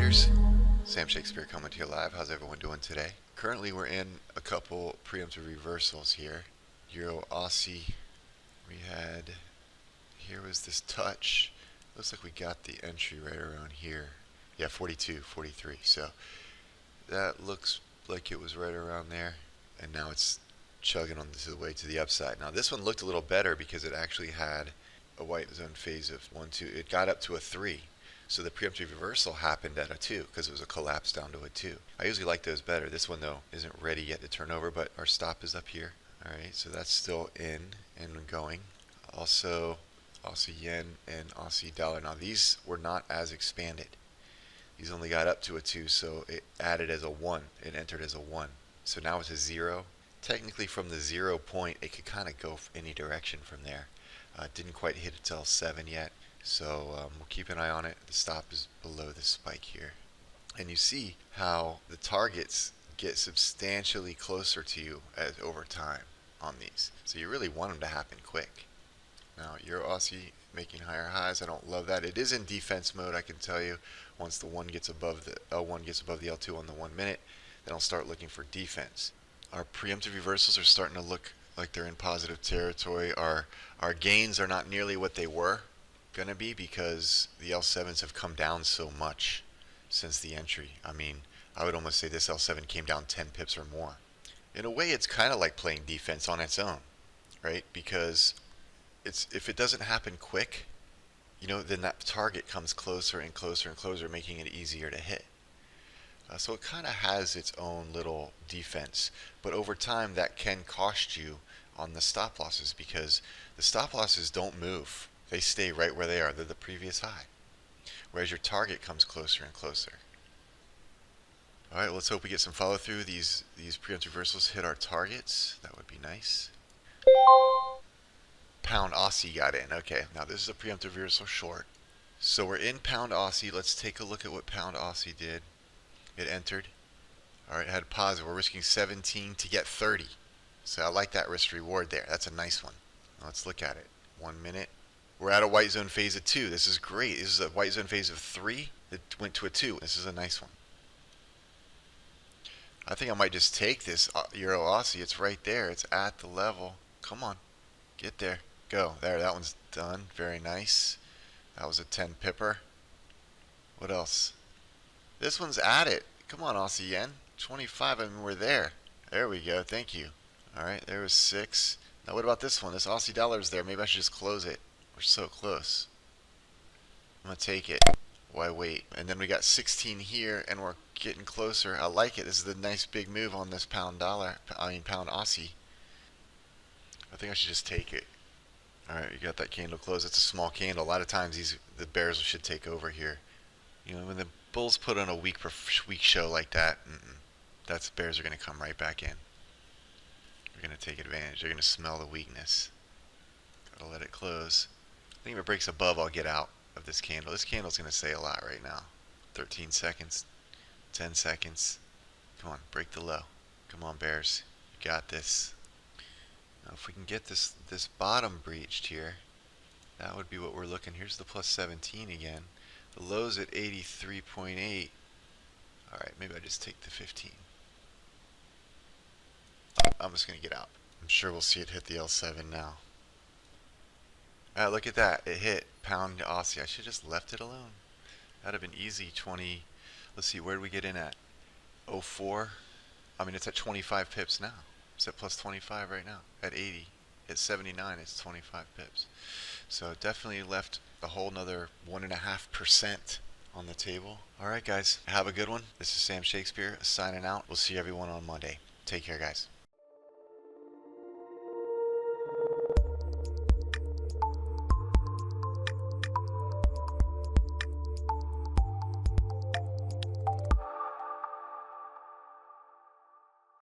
traders, Sam Shakespeare coming to you live. How's everyone doing today? Currently we're in a couple preemptive reversals here. Euro Aussie, here was this touch. Looks like we got the entry right around here. Yeah, 42, 43. So that looks like it was right around there. And now it's chugging on the way to the upside. Now this one looked a little better because it actually had a white zone phase of 1, 2. It got up to a 3. So the preemptive reversal happened at a 2 because it was a collapse down to a 2. I usually like those better. This one though isn't ready yet to turn over, but our stop is up here. Alright, so that's still in and going. Also Aussie yen and Aussie dollar. Now these were not as expanded. These only got up to a 2, so it added as a 1. It entered as a 1. So now it's a 0. Technically from the 0 point it could kind of go any direction from there. Didn't quite hit its L7 yet. So we'll keep an eye on it. The stop is below this spike here. And you see how the targets get substantially closer to you over time on these. So you really want them to happen quick. Now Euro Aussie making higher highs. I don't love that. It is in defense mode, I can tell you. Once the one gets above the L1 gets above the L2 on the 1 minute, then I'll start looking for defense. Our preemptive reversals are starting to look like they're in positive territory. Our gains are not nearly what they were gonna be because the L7s have come down so much since the entry. I mean, I would almost say this L7 came down 10 pips or more. In a way, it's kind of like playing defense on its own, right? Because if it doesn't happen quick, you know, then that target comes closer and closer and closer, making it easier to hit. So it kind of has its own little defense, but over time that can cost you on the stop losses because the stop losses don't move. They stay right where they are. They're the previous high. Whereas your target comes closer and closer. Alright, let's hope we get some follow through. These preemptive reversals hit our targets. That would be nice. Pound Aussie got in. Okay, now this is a preemptive reversal short. So we're in Pound Aussie. Let's take a look at what Pound Aussie did. It entered. Alright, it had positive. We're risking 17 to get 30. So I like that risk reward there. That's a nice one. Now let's look at it. 1 minute. We're at a white zone phase of 2. This is great. This is a white zone phase of 3. It went to a 2. This is a nice one. I think I might just take this Euro Aussie. It's right there. It's at the level. Come on. Get there. Go. There. That one's done. Very nice. That was a 10 pipper. What else? This one's at it. Come on, Aussie yen. 25. I mean, we're there. There we go. Thank you. Alright. There was 6. Now what about this one? This Aussie dollar's there. Maybe I should just close it. We're so close. I'm going to take it. Why wait? And then we got 16 here and we're getting closer. I like it. This is the nice big move on this pound Aussie. I think I should just take it. Alright, you got that candle closed. It's a small candle. A lot of times the bears should take over here. You know, when the bulls put on a weak show like that, that's bears are going to come right back in. They're going to take advantage. They're going to smell the weakness. Gotta let it close. I think if it breaks above, I'll get out of this candle. This candle's going to say a lot right now. 13 seconds. 10 seconds. Come on, break the low. Come on, bears. You got this. Now, if we can get this bottom breached here, that would be what we're looking. Here's the plus 17 again. The low's at 83.8. Alright, maybe I just take the 15. I'm just going to get out. I'm sure we'll see it hit the L7 now. Look at that. It hit Pound Aussie. I should have just left it alone. That'd have been easy. 20. Let's see, where did we get in at? 04. I mean, it's at 25 pips now. It's at plus 25 right now. At 80. At 79, it's 25 pips. So definitely left a whole nother 1.5% on the table. Alright guys, have a good one. This is Sam Shakespeare signing out. We'll see everyone on Monday. Take care guys.